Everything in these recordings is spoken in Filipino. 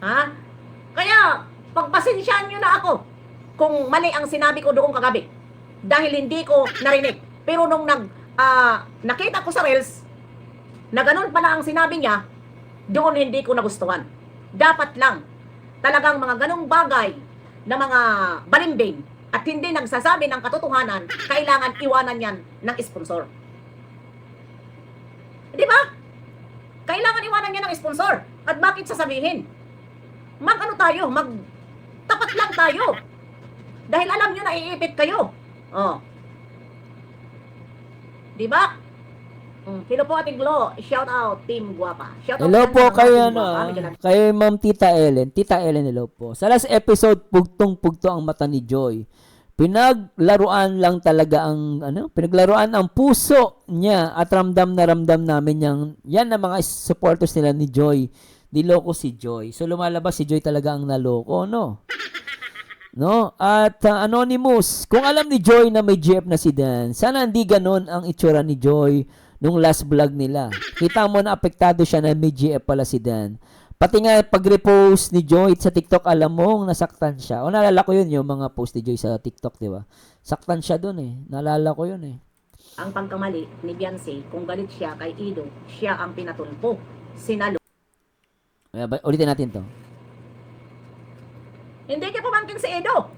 Ha? Kaya, pagpasensyaan nyo na ako kung mali ang sinabi ko doon kagabi. Dahil hindi ko narinig. Pero nung nakita ko sa Reels, na ganun pala ang sinabi niya, doon hindi ko nagustuhan. Dapat lang, talagang mga ganung bagay na mga balimbing at hindi nagsasabi ng katotohanan, kailangan iwanan yan ng sponsor. Di ba? Kailangan iwanan yan ng sponsor. At bakit sasabihin? Mag-ano tayo? Tapat lang tayo. Dahil alam nyo na iipit kayo. Oh. Di ba? Hello po Ate Glo. Shout out Team Guapa. Shout out Hello po kay Team ano, Guapa. kay Ma'am Tita Ellen. Tita Ellen, hello po. Sa last episode, pugtong-pugto ang mata ni Joy. Pinaglaruan lang talaga ang pinaglaruan ang puso niya at ramdam na ramdam namin yan na mga supporters nila ni Joy. Niloko si Joy. So lumalabas si Joy talaga ang naloko, no? No? At Anonymous, kung alam ni Joy na may GF na si Dan, sana hindi ganon ang itsura ni Joy nung last vlog nila. Kita mo na apektado siya na may GF pala si Dan. Pati nga pag-repost ni Joy sa TikTok, alam mong nasaktan siya. O naalala ko yun, yung mga post ni Joy sa TikTok, di ba? Saktan siya dun eh. Naalala ko yun eh. Ang pagkamali ni Beyonce, kung galit siya kay Ido, siya ang pinatulpo. Sinalo. Ulitin natin to. Hindi ka pamangkin si Edo.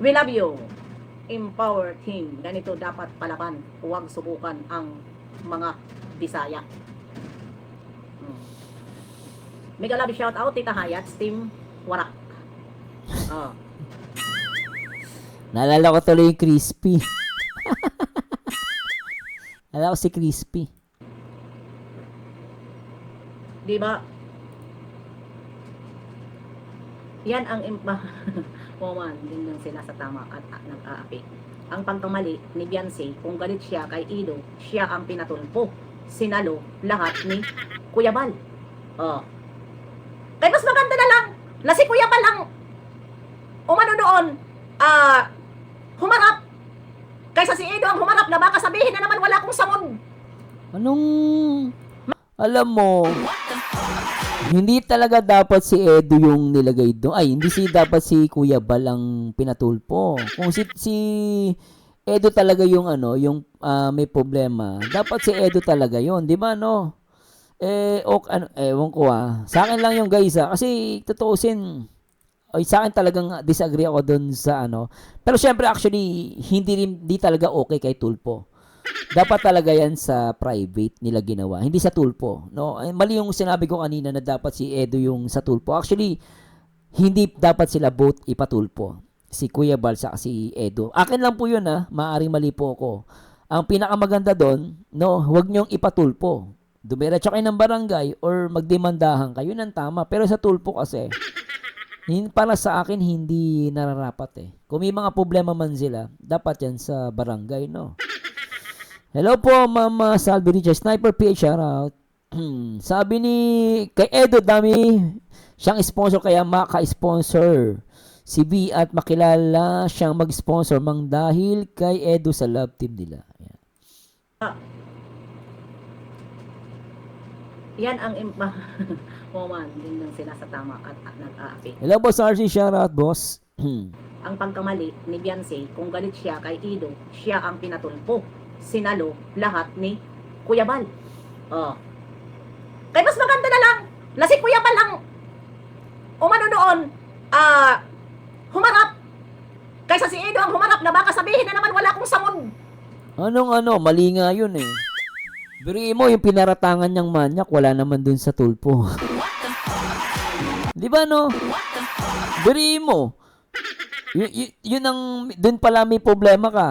We love you. Empower team. Ganito dapat palaban. Huwag subukan ang mga Bisaya. Mega love shout out Tita Hayat, Team Warak. Oh. Naalala ko tuloy yung Crispy. Naalala ko si Crispy. Di ba? Yan ang woman, din lang sila sa tama at nag-aapi. Ang pagkamali ni Beyonce, kung galit siya kay Ido, siya ang pinatulpo. Sinalo lahat ni Kuya Bal. Oh. Kaya mas maganda na lang na si Kuya Bal ang umano doon, humarap. Kaysa si Ido ang humarap na baka sabihin na naman wala akong samon. Anong, alam mo, hindi talaga dapat si Edo yung nilagay doon. Ay, hindi dapat si Kuya Bal ang pinatulpo. Kung si Edo talaga yung yung may problema, dapat si Edo talaga yun, di ba no? Ewan ko Sa akin lang yung guys kasi tutuusin, sa akin talagang disagree ako doon sa Pero syempre actually, hindi talaga okay kay Tulpo. Dapat talaga yan sa private nila ginawa, hindi sa Tulpo, no? Mali yung sinabi ko kanina na dapat si Edo yung sa Tulpo. Actually, hindi dapat sila both ipatulpo. Si Kuya Bal sa si Edo. Akin lang po yun maaring mali po ako. Ang pinakamaganda doon, no, huwag niyong ipatulpo. Dumiretso kayo ng barangay or magdemandahan kayo ng tama. Pero sa tulpo kasi, para sa akin, hindi nararapat eh. Kung may mga problema man sila, dapat yan sa barangay, no? Hello po, Mama Salvi Richard. Sniper PH, shoutout. Sabi ni, kay Edo, dami siyang sponsor, kaya maka-sponsor si B at makilala siyang mag-sponsor mang dahil kay Edo sa love team nila. Ayan. Yan ang woman, din lang sila sa tama at nag-aapi. Hello boss RC, shoutout boss. Ang pagkamali ni Beyonce, kung galit siya kay Ido, siya ang pinatulpo. Sinalo lahat ni Kuya Bal. Oh. Kaya mas maganda na lang na si Kuya Bal ang umano doon, humarap. Kaysa si Ido ang humarap na baka sabihin na naman wala akong samon. Mali nga yun eh. Biriin mo, yung pinaratangan niyang manyak, wala naman dun sa tulpo. Di ba no? Biriin mo. Yun ang, dun pala may problema ka.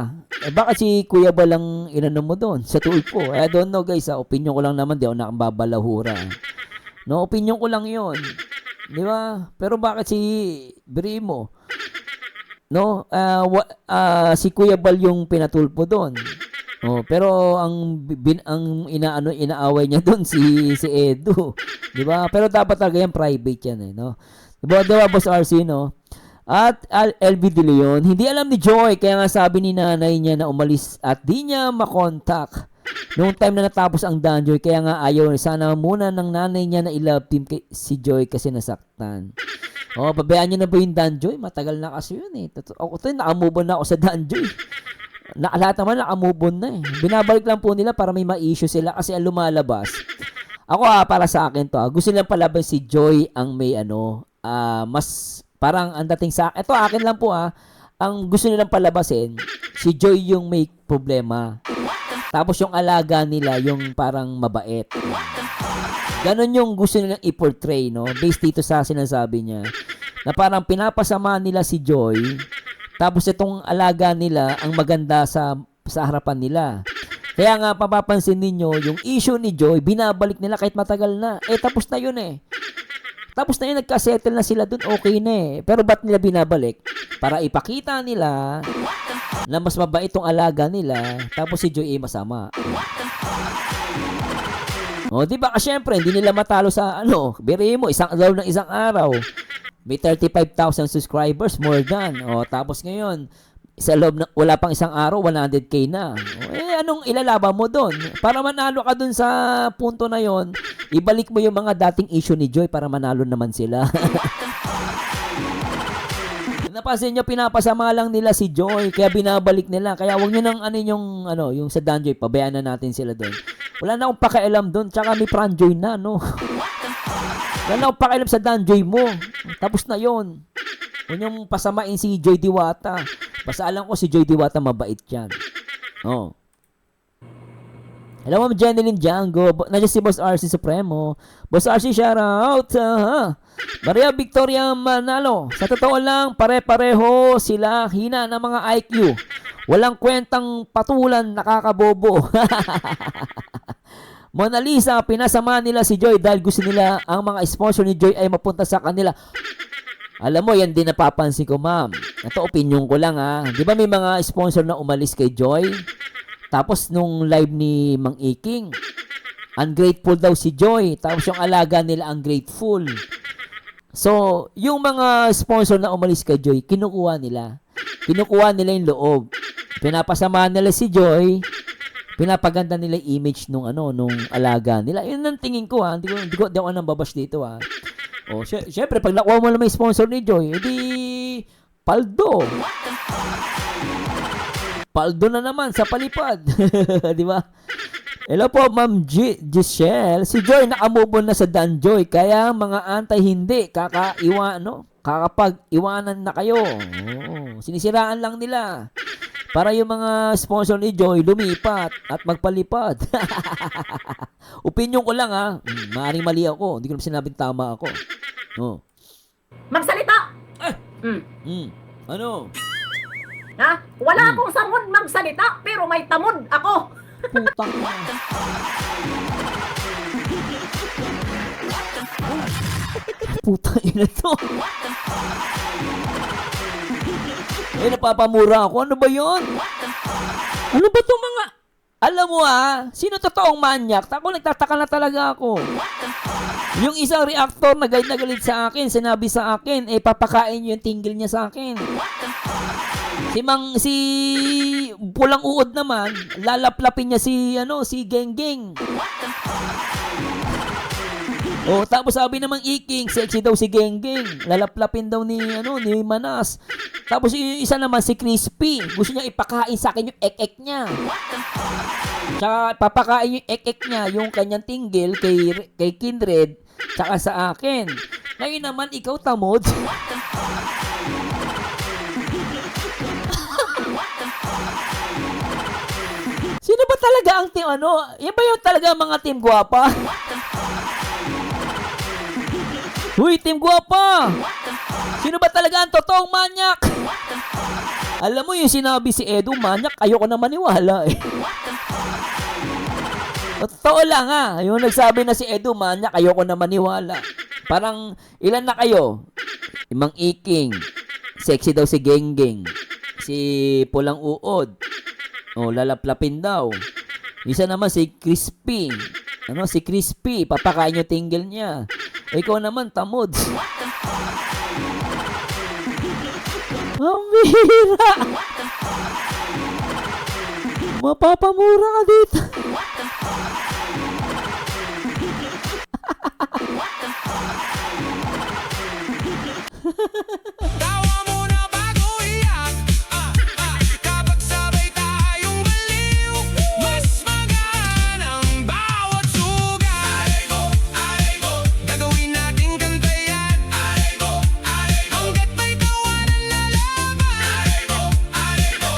Baka si Kuya Bal lang inano mo dun sa tulpo. I don't know guys, opinion ko lang naman, di ako nakababalahura. No, opinion ko lang yun. Di ba? Pero bakit biriin mo? No, si Kuya Bal yung pinatulpo dun. Pero ang inaaway niya doon si Edo, 'di ba? Pero dapat talaga yan private yan no. 'Di ba Boss RC no? At LB De Leon, hindi alam ni Joy kaya nga sabi ni nanay niya na umalis at di niya makontak Noong time na natapos ang Danjoy, kaya nga ayaw sana muna ng nanay niya na i-love team si Joy kasi nasaktan. Oh, babayaan niyo na ba yung Danjoy? Matagal na kasi yun eh. Ako to, nakamove on na ako sa Danjoy. Lahat naman nakamove on na eh. Binabalik lang po nila para may ma-issue sila kasi ang lumalabas. Ako para sa akin to, gusto nilang palaban si Joy ang may mas parang ang dating sa ito akin lang po ang gusto nilang palabasin, si Joy yung may problema. Tapos yung alaga nila, yung parang mabait. Ganon yung gusto nilang i-portray, no? Based dito sa sinasabi niya. Na parang pinapasama nila si Joy, tapos itong alaga nila, ang maganda sa harapan nila. Kaya nga, papapansin ninyo, yung issue ni Joy, binabalik nila kahit matagal na. Tapos na yun eh. Tapos na yun, nagka-settle na sila dun, okay na eh. Pero ba't nila binabalik? Para ipakita nila na mas mabait itong alaga nila, tapos si Joy masama. O, di ba? Syempre, hindi nila matalo sa biri mo, isang araw. May 35,000 subscribers, more than. O, tapos ngayon, sa loob na, wala pang isang araw, 100K na. O, anong ilalaban mo doon? Para manalo ka doon sa punto na yon, ibalik mo yung mga dating issue ni Joy para manalo naman sila. Napansin nyo, pinapasama lang nila si Joy, kaya binabalik nila. Kaya huwag nyo nang yung sa Danjoy, pabayaan na natin sila doon. Wala na akong pakialam doon, tsaka may Franjoy na, no? Wala na akong pakialam sa Danjoy mo. Tapos na yon. Huwag nyo pasamain si Joy Diwata. Basta alam ko si Joy Diwata mabait yan. Oh. Hello, Ma'am Jeneline Django. Nandiyan si Boss RC Supremo. Boss RC, shout out. Maria Victoria Manalo. Sa totoo lang, pare-pareho sila hina ng mga IQ. Walang kwentang patulan, nakakabobo. Mona Lisa, pinasama nila si Joy dahil gusto nila ang mga sponsor ni Joy ay mapunta sa kanila. Alam mo, yan din napapansin ko, ma'am. Ito, opinion ko lang Di ba may mga sponsor na umalis kay Joy? Tapos nung live ni Mang Iking, ungrateful daw si Joy. Tapos yung alaga nila ungrateful. So, yung mga sponsor na umalis kay Joy, kinukuha nila. Kinukuha nila yung loob. Pinapasama nila si Joy. Pinapaganda nila yung image nung alaga nila. Yun ang tingin ko Hindi ko nang babash dito O, syempre, pag nakuha mo naman yung sponsor ni Joy, edi paldo. Paldo na naman sa palipad. Di ba? Hello po, Ma'am Giselle. Si Joy nakamove on na sa Danjoy. Kaya mga antay hindi. Kakapag-iwanan na kayo. Sinisiraan lang nila. Para yung mga sponsor ni Joy lumipat at magpalipad. Opinion ko lang Maaring mali ako. Hindi ko naman sinabing tama ako. Magsalita! Ano? Wala akong samod magsalita, pero may tamod ako. Putang na. Putang ina to. Napapamura ako. Ano ba yun? Ano ba to mga... Alam mo sino totoong manyak? Ako nagtataka na talaga ako. Yung isang reactor na galit sa akin, sinabi sa akin, papakain yung tinggil niya sa akin. Si Pulang Uod naman, lalaplapin niya si Genggeng. Tapos sabi namang Iking, sexy daw si Genggeng. Lalaplapin daw ni Manas. Tapos yung isa naman si Crispy, gusto niya ipakain sa akin yung ek-ek niya. Tsaka papakain yung ek-ek niya, yung kanyang tinggil kay Kindred, tsaka sa akin. Ngayon naman ikaw tamod. Sino ba talaga ang team Yan ba yung talaga mga team guwapa? Huy, team guwapa! Sino ba talaga ang totoong manyak? Alam mo yung sinabi si Edu, manyak, ayoko na maniwala Totoo lang yung nagsabi na si Edu, manyak, ayoko na maniwala. Parang, ilan na kayo? Mang Iking, sexy daw si Genggeng, si Pulang Uod, lalaplapin daw. Isa naman si Crispy. Si Crispy, papakain yung tinggil niya. Ikaw naman, tamod. Ang bihira. Mapapamura ka dito. Tawa muna bago iyak. Kapag sabay tayong baliw, mas magaan ang bawat sugat. Gagawin nating gantayan. Hanggat may tawanan na laban.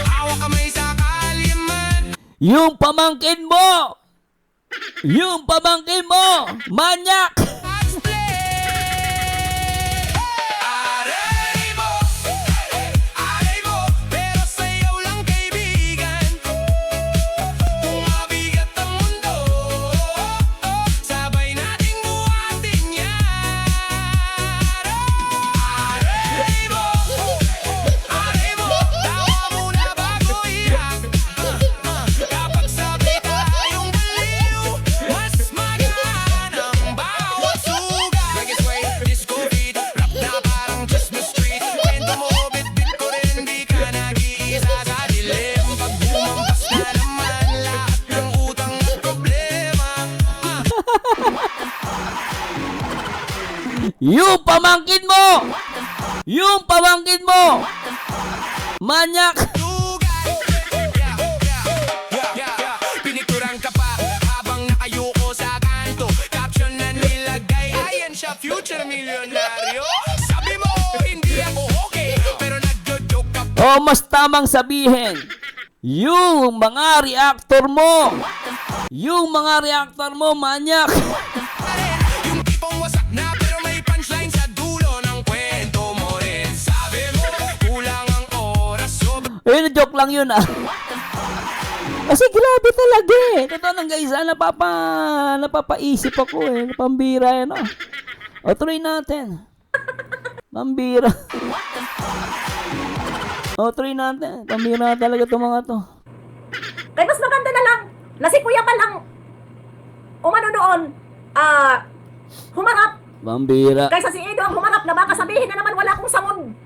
Hawak kamay sa kaliman. Yung pamangkin mo! Yung pamangkin mo! Manyak! Let's play! Aray mo, pero sayaw lang kaibigan. Kung mabigat ang mundo, sabay nating buhatin yan. Aray mo, tawa muna bago iyak. Kapag sabay tayong baliw, mas magaan ang bawat sugat. Reggae sway, disco beat, rap na parang Christmas tree. Kwento mo, bit-bit ko rin, di ka nag-iisa sa dilim. Pag bumampas na naman, lahat ng utang at problema. Yung pamangkin mo! Yung pamangkin mo! Manyak! Pinikturan ka pa habang nakayuko sa kanto. Caption na nilagay, ayan siya, future milyonaryo. Sabi mo, hindi ako okay, pero nagjo-joke ka O pa. mas tamang sabihin, yung mga reactor mo! Yung mga reactor mo, manyak! rin. Yung tipong wasak na pero may punchline sa dulo ng kwento mo rin. Sabi mo, kulang ang oras, sobrang Ayun, joke lang yun ah. Kasi grabe talaga eh. Totoo lang guys, napapaisip ako eh. Pambira yan oh. O tuloy natin. Pambira. O tuloy natin. Pambira talaga itong mga to. Kaya mas maganda na lang na si Kuya Bal ang umano doon, humarap. Pambira. Kaysa si Edo ang humarap na baka sabihin na naman wala akong samon.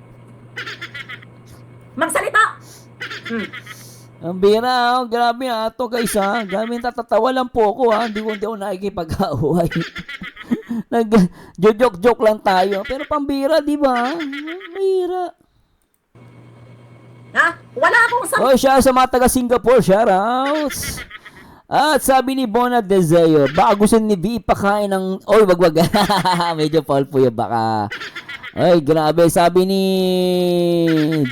Magsalita. Ang bira, oh, grabe ha. Ito guys ha. Grabe, tatatawa lang po ako ha. Hindi ako nakikipag-away. Nag-joke-joke lang tayo. Pero pambira, di ba? Pambira. Ha? Wala akong samon. Oh, siya sa mga taga Singapore. Shoutouts. At sabi ni Bona Deseo, baka gusto ni V ipakain ng... Oy, wag. Medyo Paul po yun. Baka... Ay, grabe. Sabi ni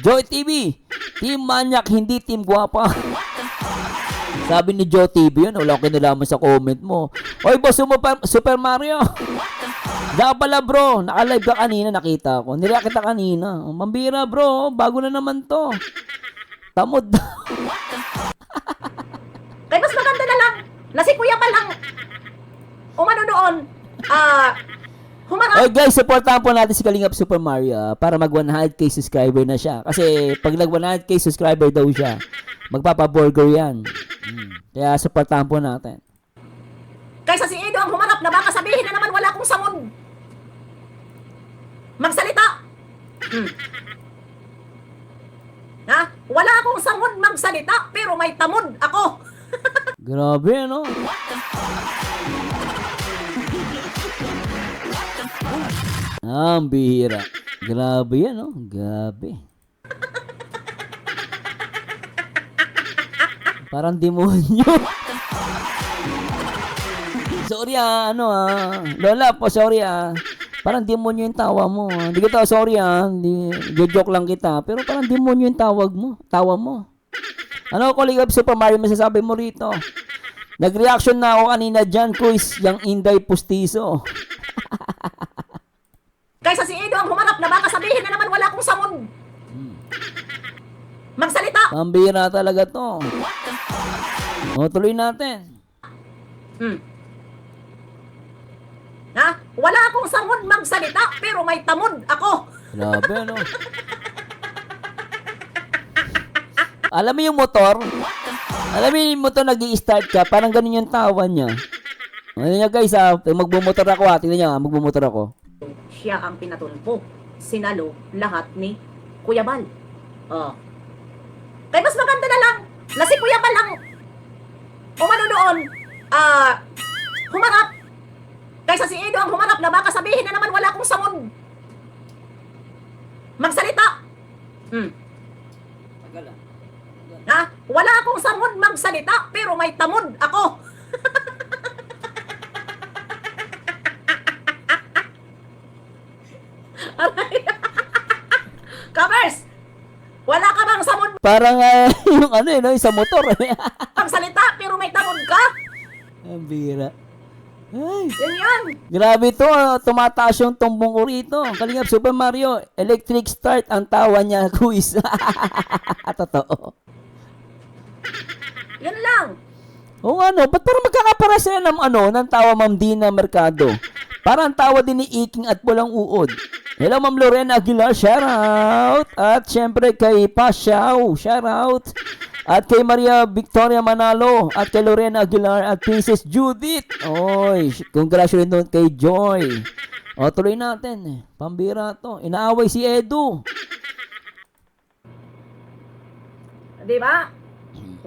Joy TV, Team Manyak, hindi Team Guwapa. Sabi ni Joy TV yun. Wala ko kinalaman sa comment mo. Oy, boss, Super Mario. Dapat pala bro, naka-live ka kanina, nakita ko. Nila kita kanina. Mambira bro, bago na naman to. Tamod. Kaya mas maganda na lang na si Kuya Bal ang umano doon, humarap. Oy guys, supportahan po natin si Kalingap Super Mario para mag 100k subscriber na siya. Kasi pag nag 100k subscriber daw siya, magpapaburger yan. Kaya supportahan po natin. Kaysa si Edo ang humarap na baka sabihin na naman wala akong samon. Magsalita. Ha? Wala akong samon magsalita pero may tamod ako. Grabe, no? Ang bihira. Grabe yan, no? Grabe. Parang demonyo. Sorry Lola po, sorry Parang demonyo yung tawa mo. Hindi kita, sorry Hindi, joke lang kita. Pero parang demonyo yung tawa mo. Ano, Kalingap Super Mario, masasabi mo rito? Nag-reaction na ako kanina dyan, quiz, yung Inday Pustiso. Kaysa si Edo ang humarap na baka sabihin na naman wala akong samon. Magsalita. Pambira talaga to. O, tuloy natin. Ha? Wala akong samon magsalita pero may tamod ako. Grabe, no? Alam mo yung motor? Alam mo yung motor nag-i-start ka, parang ganun yung tawa niya. Ano niya guys magbumotor ako tingnan niyo magbumotor ako. Siya ang pinatulpo. Sinalo lahat ni Kuya Bal. Kaya mas maganda na lang na si Kuya Bal ang umano doon, humarap. Kaysa si Edo ang humarap na baka sabihin na naman wala akong samod. Magsalita. Ha? Wala akong samod magsalita, pero may tamod ako. Covers! Wala ka bang samod Parang yung ano no, sa motor. magsalita, pero may tamod ka? Ang bira. Ay, Yan yan. grabe to, tumataas yung tumbong ko rito. Kalingap Super Mario, electric start ang tawa niya, quiz. Totoo. Yun lang. Oo ano, ba't parang magkakapara sila ng ng tawa Ma'am Dina Mercado? Parang tawa din ni Iking at Pulang Uod. Hello Ma'am Lorena Aguilar, shout out. At syempre kay Pasyaw, shout out. At kay Maria Victoria Manalo, at kay Lorena Aguilar, at Princess Judith. Oy, congratulations doon kay Joy. O, tuloy natin. Pambira to. Inaaway si Edu. Di ba?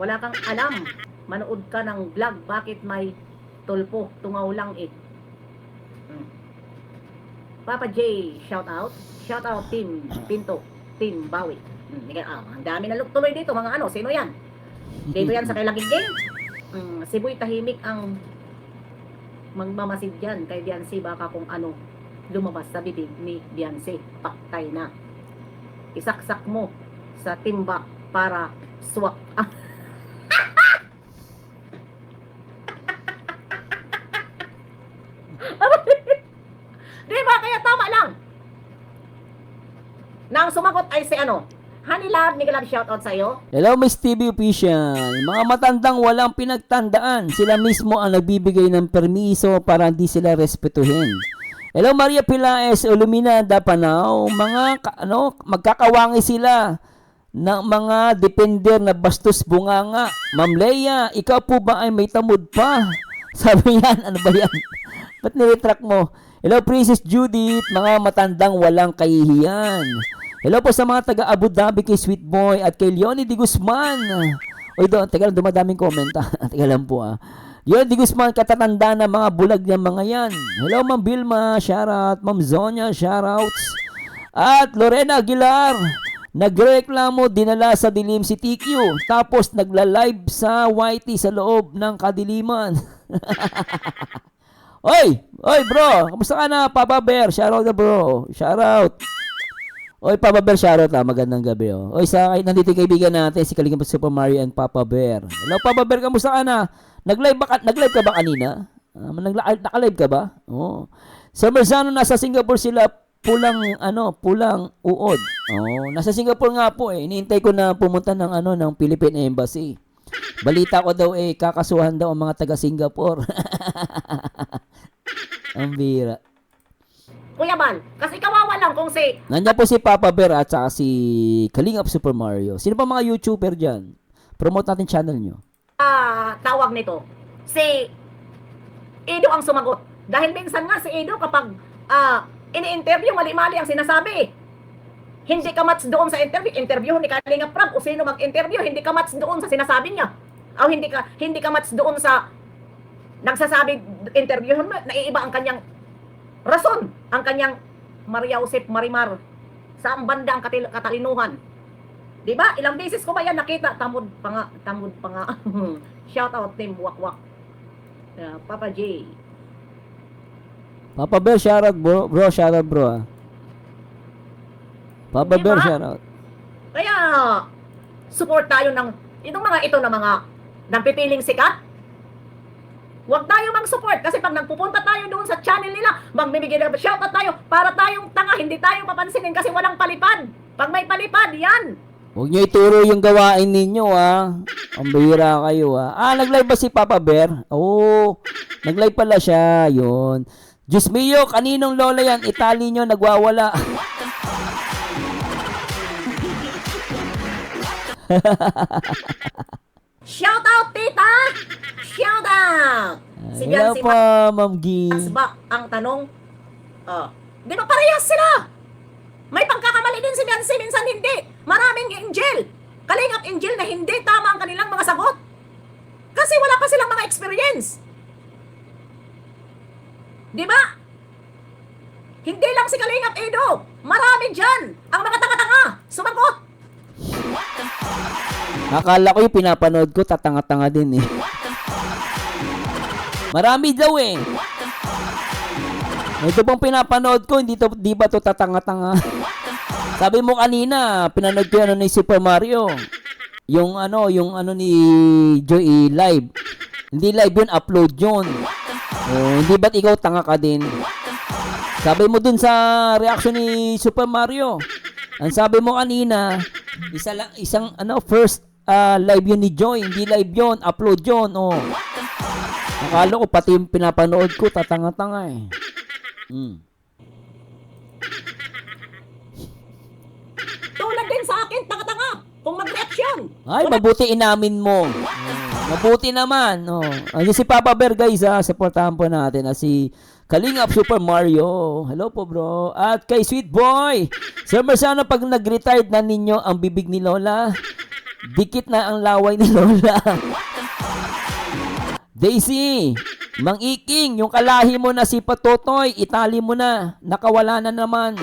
Wala kang alam. Manood ka ng vlog. Bakit may tulpo? Tungaw lang eh. Papa J, shout out. Shout out Team Pinto. Team Bawi. Ang dami na tuloy dito. Mga ano, sino yan? Dito yan sa Kailagig Game. Si Boy Tahimik ang magmamasid yan kay Biancy. Baka kung ano lumabas sa bibig ni Biancy. Paktay na. Isaksak mo sa timba para swak. Di ba? Kaya tama lang. Nang sumagot ay si ano? Honey Love, Miguel Love, shoutout sa'yo. Hello, Miss TV Official. Mga matandang walang pinagtandaan. Sila mismo ang nagbibigay ng permiso para hindi sila respetuhin. Hello, Maria Pilaes, Olumina, Dapanaw. Magkakawangi sila ng mga depender na bastos bunganga. Ma'am Leia, ikaw po ba ay may tamod pa? Sabi yan, ano ba yan? Ba't niretract mo? Hello, Princess Judith, mga matandang walang kahihiyan. Hello po sa mga taga Abu Dhabi kay Sweet Boy at kay Leonie Di Guzman. Oy, teka lang, dumadaming comment. Teka lang po Leonie Di Guzman, katatanda na mga bulag ng mga yan. Hello, Ma'am Vilma, shoutout. Ma'am Zonya, shoutouts. At Lorena Aguilar, nagreklamo, dinala sa dilim si TQ. Tapos nagla-live sa YT sa loob ng kadiliman. Oy bro, kamusta ka na, Papa Bear? Shoutout na bro, shoutout. Oy, Papa Bear, shoutout magandang gabi Oy, nandito yung kaibigan natin, si Kalingap Super Mario and Papa Bear. Hello, Papa Bear, kamusta ka na? Nag-live ka ba kanina? Naka-live ka ba? Oh. Sir Merzano, nasa Singapore sila, pulang uod. Oh, nasa Singapore nga po Iniintay ko na pumunta ng Philippine Embassy. Balita ko daw kakasuhan daw ang mga taga Singapore. Ang bira. Kuya Bal, kasi kawawa lang kung si Nandiyan po si Papa Bear at saka si Kalingap Super Mario. Sino pa mga YouTuber dyan? Promote natin channel nyo. tawag nito, si Edo ang sumagot. Dahil minsan nga si Edo kapag ini-interview, mali-mali ang sinasabi. Hindi ka match doon sa interview ni Kalingap Prab o sino mag-interview, hindi ka match doon sa sinasabi niya. O hindi ka match doon sa nagsasabi interview mo, naiiba ang kanyang rason, ang kanyang Maria Josep Marimar. Saan banda ang katalinuhan? 'Di ba? Ilang beses ko ba yan nakita? Tamod pa nga. Shout out team Wakwak. Papa J. Papa Bear, shoutout bro. Bro, shoutout bro. Papa Di Bear, ba? shoutout. Kaya support tayo ng ito na mga nagpipiling sikat. Huwag tayo mag-support kasi pag nagpupunta tayo doon sa channel nila, magbibigay ng shoutout tayo para tayong tanga, hindi tayo papansinin kasi walang palipad. Pag may palipad, yan. Huwag nyo ituro yung gawain ninyo, Ang bihira kayo, nag-live ba si Papa Bear? Oo, nag-live pala siya, yun. Diyos mio, kaninong lola yan? Itali nyo, nagwawala. Shout out, tita! Shout out! Si Hello Biancy po, Ma'am Gi. ba ang tanong? Di ba parehas sila? May pagkakamali din si Biancy, minsan hindi. Maraming angel. Kalingap angel na hindi tama ang kanilang mga sagot. Kasi wala pa silang mga experience. Di ba? Hindi lang si Kalingap Edo. Marami dyan. Ang mga tanga-tanga. Sumagot. Akala ko yung pinapanood ko, tatanga-tanga din eh. Marami daw eh. Ito pong pinapanood ko, di ba to tatanga-tanga? Sabi mo kanina, pinanood ko ano ni Super Mario. Yung ano ni Joy live. Hindi live yun, upload yun. Oh, hindi ba't ikaw tanga ka din? Sabi mo dun sa reaction ni Super Mario. Ang sabi mo kanina, isang first live yun ni Joy, hindi live yun, upload yun. Oh. Akala ko pati yung pinapanood ko, tatanga-tanga eh. Tulad din sa akin, tanga-tanga. Kung mag-reaction. Ay, mabuti inamin mo. Mabuti naman. Oh. Ayun si Papa Bear guys, supportahan po natin si Kalingap Super Mario. Hello po bro. At kay Sweet Boy. Sir Marzano, pag nag-retired na ninyo ang bibig ni Lola, dikit na ang laway ni Lola. Daisy, Mang Iking, yung kalahi mo na si Patotoy, itali mo na. Nakawala na naman.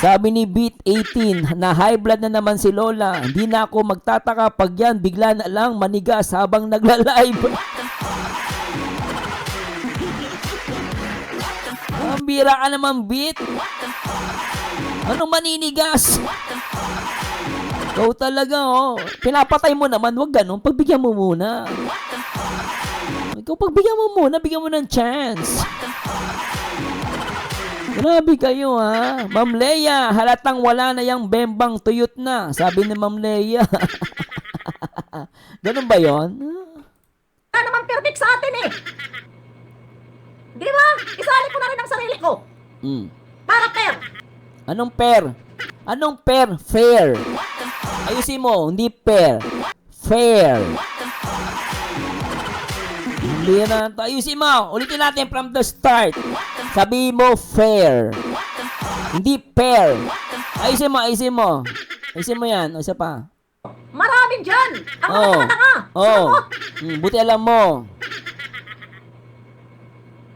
Sabi ni Beat 18, na high blood na naman si Lola. Hindi na ako magtataka pag yan bigla na lang manigas habang nagla-live. Ang bira ka naman, Beat. Anong maninigas? Ikaw talaga, oh. Pinapatay mo naman, wag ganun. Pagbigyan mo muna. Ikaw pagbigyan mo muna, bigyan mo ng chance. Grabe kayo ha. Ma'am Leia, halatang wala na yung bembang tuyot na. Sabi ni Ma'am Leia. Ganun ba yon? Wala naman perfect sa atin eh. Di ba? Isali ko na rin ang sarili ko. Para fair. Anong fair? Anong fair? Fair. Ayusin mo, hindi fair. Fair. Hindi na ito. Ayusin mo. Ulitin natin from the start. Sabi mo fair. Hindi fair. Ayusin mo, ayusin mo. Ayusin mo yan. O isa pa. Marami dyan. Ang mga tanga-tanga. Oh. Sumagot. Buti alam mo.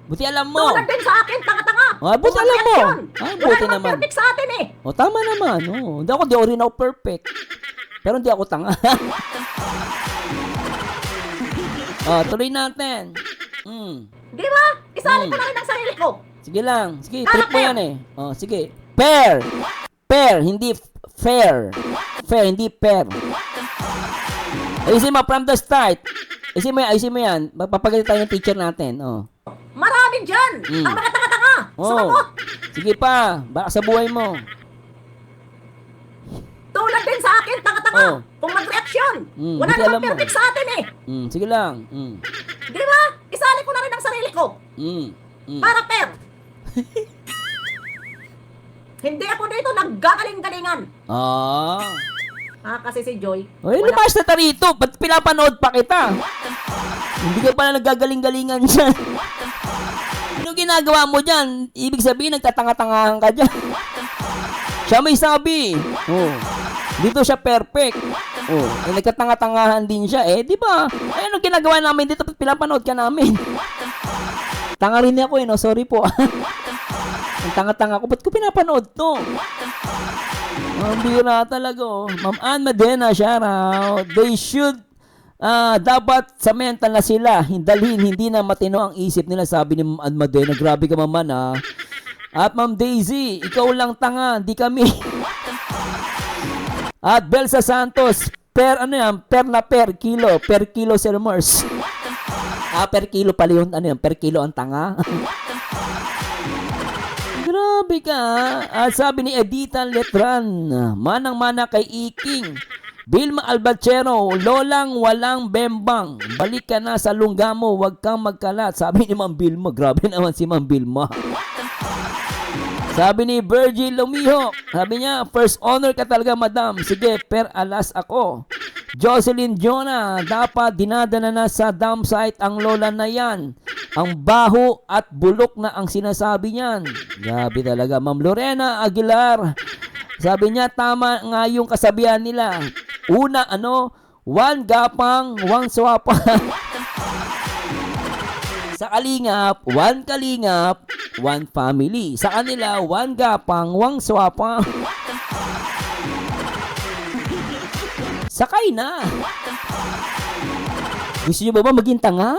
Buti alam mo. Tulad din sa akin, tanga-tanga. Buti Kung alam mo. mag-reaction. Buti Wala naman. perfect sa atin eh. O, tama naman. Oh. Hindi ako rin ako perfect. Pero hindi ako tanga. Tuloy natin. Di ba? Isali ko na rin ang sarili ko. Sige lang. Sige, trip mo yan eh. Sige. Fair. Fair, hindi fair. Fair, hindi fair. Ayusin mo from the start. Ayusin mo yan. Papagalit tayo ng teacher natin. Marami dyan. Ang mga tanga-tanga. Sumagot. Sige pa. Baka sa buhay mo. Tulad din sa akin, tanga-tanga. Kung mag-reaction. Wala buti alam naman mo. perfect sa atin eh. Sige lang. Di ba? Isali ko na rin ang sarili ko. Para fair. Hindi ako dito naggagaling-galingan. Kasi si Joy. Oy, lumayas na rito. Ba't pinapanood pa kita? Hindi ka pala naggagaling-galingan dyan. Ano ginagawa mo dyan? Ibig sabihin, nagtatanga-tangahan ka dyan. Siya may sabi. Dito siya perfect. Nagtatanga-tangahan din siya. Di ba? Ano ginagawa namin dito? Pinapanood ka namin. Tanga rin ako no? Sorry po. Ang tanga-tanga ko. Ba't ko pinapanood to? Ang bira talaga, Ma'am Ann Medena, shout out. They should, dapat sa mental na sila. Hindi na matino ang isip nila, sabi ni Ma'am Ann Medena. Grabe ka maman, At Ma'am Daisy, ikaw lang tanga, di kami. At Belsa Santos, per kilo Sir Mars. Per kilo pala yung, per kilo ang tanga. Grabe ka. At sabi ni Edita Letran, manang-mana kay Iking. Vilma Albachero, lolang walang bembang. Balik ka na sa lungga mo, wag kang magkalat. Sabi ni Ma'am Vilma, grabe naman si Ma'am Vilma. Sabi ni Virgil Lumiho, sabi niya, first honor ka talaga madam. Sige, per alas ako. Jocelyn Jonah, dapat dinadala na sa dump site ang lola na yan. Ang baho at bulok na ang sinasabi niyan. Grabe talaga. Ma'am Lorena Aguilar, sabi niya, tama nga yung kasabihan nila. one gapang, one swapang. Sa Kalingap, one Kalingap, one family. Sa kanila, one gapang, one swapang. Sakay na. Gusto nyo ba maging tanga?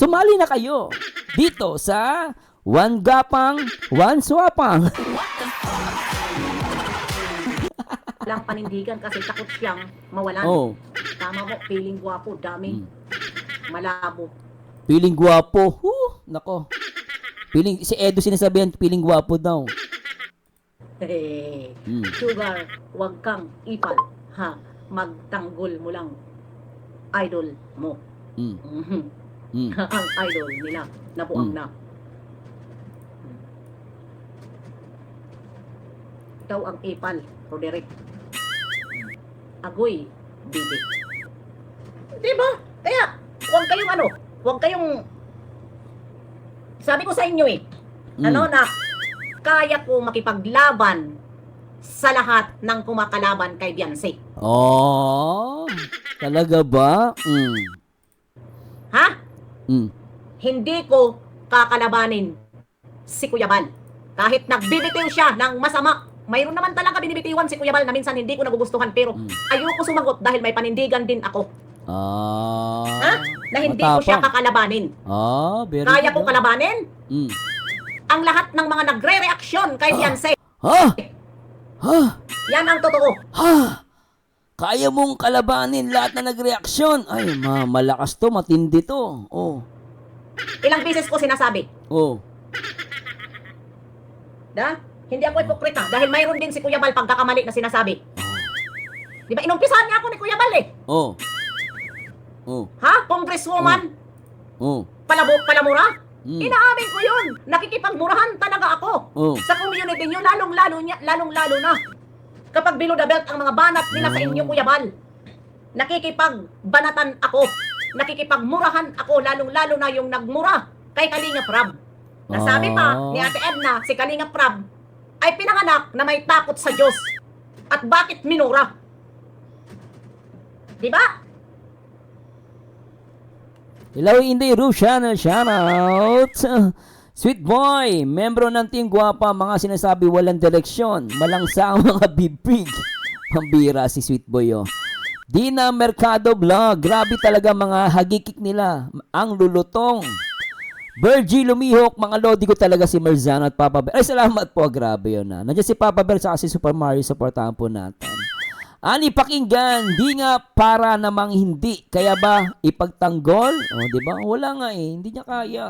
Sumali na kayo dito sa one gapang, one swapang. Walang panindigan kasi takot siyang mawalan. Oh, Tama mo, feeling gwapo, dami. Malabo. feeling gwapo. Nako. Si Edo sinasabihan, feeling gwapo daw. Hey, Mm. Sugar, wag kang ipal. Ha, magtanggol mo lang. Idol mo. Mm. Mhm. Mm. Ang idol nila, nabuang Mm. na. Ikaw ang ipal, Roderick. Agoy, bibi. Diba? Kaya, huwag kayong huwag kayong, sabi ko sa inyo Mm. na kaya ko makipaglaban sa lahat ng kumakalaban kay Beyonce. Oh, talaga ba? Mm. Ha? Mm. Hindi ko kakalabanin si Kuya Bal. Kahit nagbibitiw siya ng masama, mayroon naman talaga binibitiwan si Kuya Bal na minsan hindi ko nagugustuhan, pero ayoko sumagot dahil may panindigan din ako. Ha? Na hindi ko siya kakalabanin. Very Kaya good, ko kalabanin Mm. ang lahat ng mga nagre-reaksyon kay Beyonce. Ha? Ha? Yan ang totoo. Ha? Kaya mong kalabanin lahat na nagreaksyon. Ay, malakas to, matindi to. Oh. Ilang beses ko sinasabi. Oh. Hindi ako ipokrita dahil mayroon din si Kuya Bal pagkakamali na sinasabi. Di ba inumpisahan niya ako ni Kuya Bal Oh. Oh. Ha? Congresswoman? Oh. Palamura? Mm. Inaamin ko yun. Nakikipagmurahan talaga ako. Oh. Sa community nyo, lalong-lalo na. Kapag below the belt ang mga banat nila sa inyo, Kuya Bal, nakikipagbanatan ako. Nakikipagmurahan ako, lalong-lalo na yung nagmura kay Kalingap Rab. Nasabi pa ni Ate Edna, si Kalingap Rab ay pinanganak na may takot sa Diyos. At bakit minura? Diba? Hello, Inday Roof Channel. Shoutout. Sweet boy, membro ng Team Guwapa, mga sinasabi walang direksyon. Malangsa ang mga bibig. Pambira si Sweet boy, oh. Dina Mercado Vlog. Grabe talaga mga hagikik nila. Ang lulutong. Virgie Lumihok, mga lodi ko talaga si Merzano at Papa Bear. Ay, salamat po. Grabe yun, ha. Nandiyan si Papa Bear sa si Super Mario. Supportahan po natin. Ani pakinggan, di nga para namang hindi. Kaya ba ipagtanggol? O, di ba? Wala nga hindi niya kaya.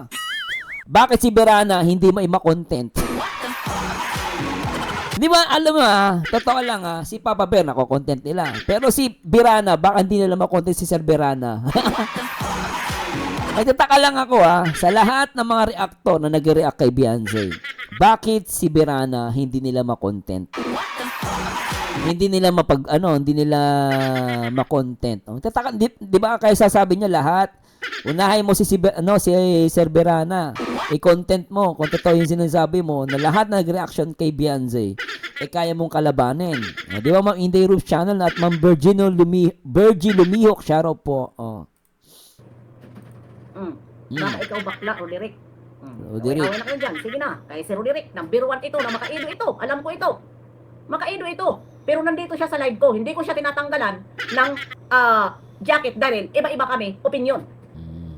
Bakit si Berana hindi ma-content? Di ba, alam mo totoo lang si Papa Bear nako-content nila. Pero si Berana, baka hindi nila ma-content si Sir Berana. Nagtataka lang ako sa lahat ng mga reactor na nag-react kay Beyonce. Bakit si Berana hindi nila ma-content? Hindi nila hindi nila ma-content. Tataka, di ba kaya sasabi niya lahat, unahin mo si Sir Berana. I-content mo, kung totoo yung sinasabi mo, na lahat na nag-reaction kay Beyonce, kaya mong kalabanin. Di ba, Ma'am Inday Roof Channel at Ma'am Virgie Lumihok, shoutout po. Baka ikaw bakla, Roderick. Roderick. Away na kayo dyan. Sige na. Kaya si Roderick, number 1 ito, na makaido ito. Alam ko ito. Makaido ito. Pero nandito siya sa live ko. Hindi ko siya tinatanggalan ng jacket dahil iba-iba kami, opinion.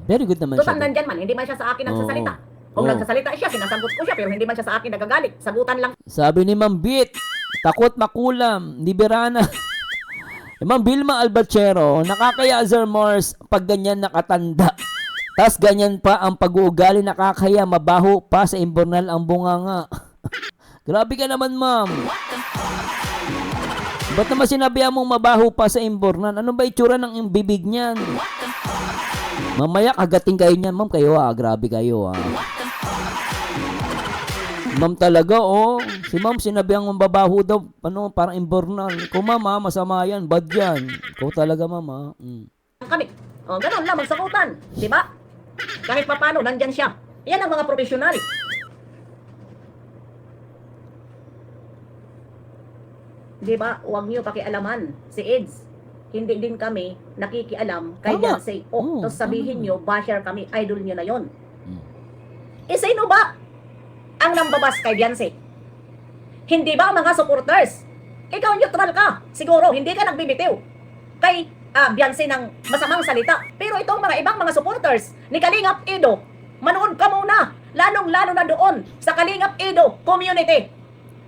Very good naman Total siya. nandyan man, hindi man siya sa akin nagsasalita. Kung Oo. nagsasalita siya, sinasagot ko siya, pero hindi man siya sa akin nagagalit. Sagutan lang. Sabi ni Ma'am Bit, takot makulam, ni Berana. Ma'am Vilma Albachero, nakakaya Sir Morse pag ganyan nakatanda. Tas ganyan pa ang pag-uugali, nakakaya, mabaho pa sa imbornal ang bunganga. Grabe ka naman, ma'am. Ba't naman sinabihan mong mabaho pa sa imbornal? Ano ba itsura ng bibig niyan? Mamaya kagating kayo niyan, ma'am. Kayo grabe kayo Ma'am talaga, Si ma'am sinabihan mong babaho daw, parang imbornal. Kung ma'am, masama yan, bad yan. Ikaw talaga, ma'am, Kami. Ganon lang, magsagutan. Di ba? Kahit papano, nandyan siya. Yan ang mga profesional. Di ba? Huwag niyo pakialaman si AIDS. hindi din kami nakikialam kay Tama. Beyonce. Oo, Tapos sabihin tama. nyo, basher kami, idol nyo na yon. Mm. Sino ba ang nambabas kay Beyonce? Hindi ba ang mga supporters? Ikaw neutral ka. Siguro, hindi ka nagbibitiw kay Beyonce ng masamang salita. Pero itong mga ibang mga supporters ni Kalingap Edo, manood ka muna. Lalong-lalo na doon sa Kalingap Edo community.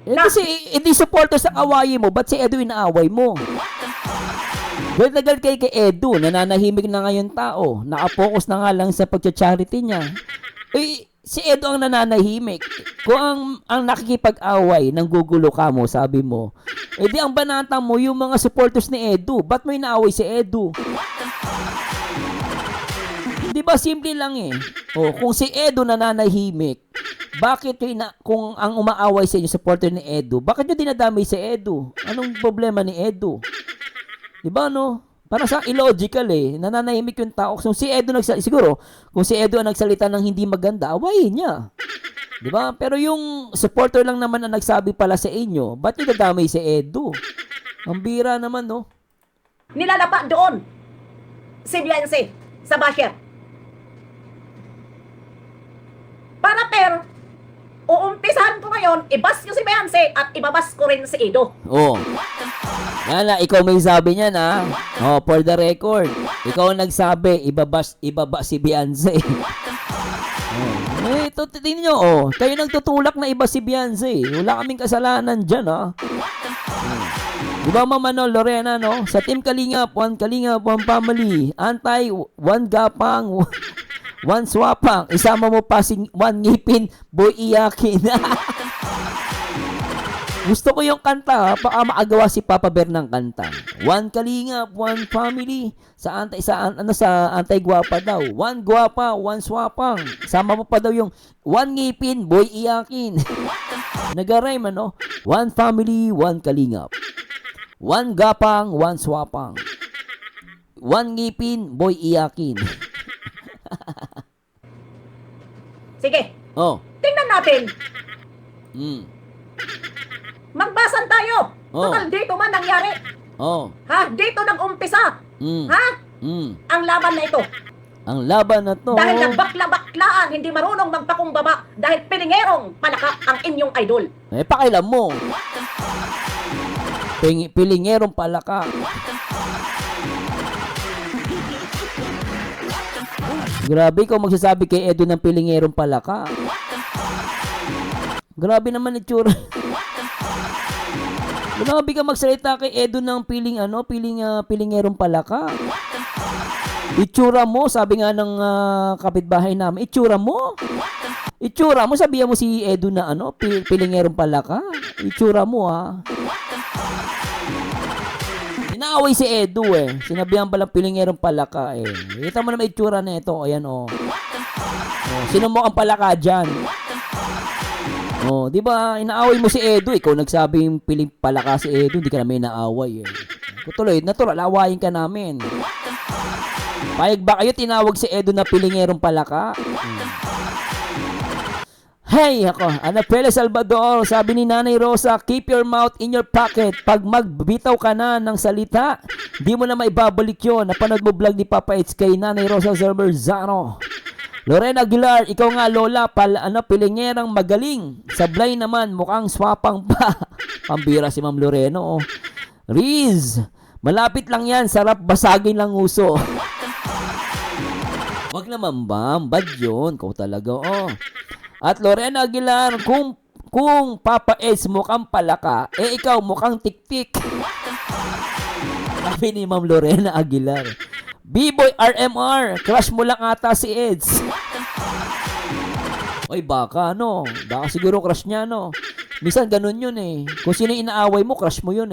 Kasi hindi supporters ang awayin mo, ba't si Edu inaaway mo? Galit na galit kayo kay Edu, nananahimik na ngayon tao, nakapokus na nga lang sa pagcha-charity niya. Si Edu ang nananahimik. Kung ang nakikipag-away, nang gugulo ka mo, sabi mo, di ang banata mo yung mga supporters ni Edu. Ba't mo inaaway si Edu? Di ba simple lang eh. Kung si Edu nananahimik, bakit kung ang umaaway sa inyo supporter ni Edu, bakit nyo dinadamay si Edu? Anong problema ni Edu? Di ba no? Para sa illogical eh. Nananahimik yung tao. Kung si Edu siguro, kung si Edu ang nagsalita ng hindi maganda, awayin niya. Di ba? Pero yung supporter lang naman ang nagsabi pala sa inyo, ba't nyo dadamay si Edu? Ang bira naman no? Nilalapa doon si Beyonce sa basher. Pero uumpisahan ko ngayon, ibas ko si Beyonce at ibabas ko rin si Edo. Yan na, ikaw may sabi niya na. For the record, ikaw ang nagsabi, ibaba si Beyonce. Tingnan nyo, kayo nagtutulak na iba si Beyonce. Wala kaming kasalanan dyan, Di ba, Mama Lorena, no? Sa Team Kalingap, one family. Antay, one gapang, one swapang. Isama mo pa si one ngipin, boy iyakin. Gusto ko yung kanta, baka maagawa si Papa Bear ng kanta. One Kalingap, one family. Sa antay gwapa daw. One gwapa, one swapang. Sama mo pa daw yung one ngipin, boy iyakin. Nag-rhyme ano? One family, one Kalingap. One gapang, one swapang. One ngipin, boy iyakin. Sige, tingnan natin. Magbasan tayo. Total, dito man nangyari. Dito nag-umpisa. Ang laban na ito. Ang laban na to. Dahil nagbakla-baklaan, hindi marunong magpakumbaba dahil pilingerong palaka ang inyong idol. Pakialam mo. Pilingerong palaka. Grabe ikaw magsasabi kay Edu ng pilingerong palaka. Grabe naman itsura. Grabe ka magsalita kay Edu ng pilingerong palaka. Itsura mo, sabi nga ng kapitbahay namin, itsura mo, sabihan mo si Edu na pilingerong palaka. Itsura mo Inaaway si Edu sinabihan palang pilingerong palaka Kita mo naman itsura na ito, ayan sino mo ang palaka dyan? Di ba inaaway mo si Edu, ikaw nagsabing piling palaka si Edu, hindi ka namin inaaway Tuloy, natural, awayin ka namin. Payag ba kayo tinawag si Edu na pilingerong palaka? Hey, Anapela Salvador, sabi ni Nanay Rosa, keep your mouth in your pocket. Pag magbitaw ka na ng salita, di mo na maibabalik yun. Napanood mo vlog ni Papa H kay Nanay Rosa Zano. Lorena Aguilar, ikaw nga Lola, pilingerang magaling. Sablay naman, mukhang swapang pa. Pambira si Ma'am Loreno. Riz, malapit lang yan, sarap basagin lang uso. Wag naman bad yun, kau talaga At Lorena Aguilar, kung Papa S mukhang palaka, ikaw mukhang tiktik. Sabi ni Ma'am Lorena Aguilar. B-Boy RMR, crush mo lang ata si Eds. Oy, baka Baka siguro crush niya Minsan ganun yun Kung sino inaaway mo, crush mo yun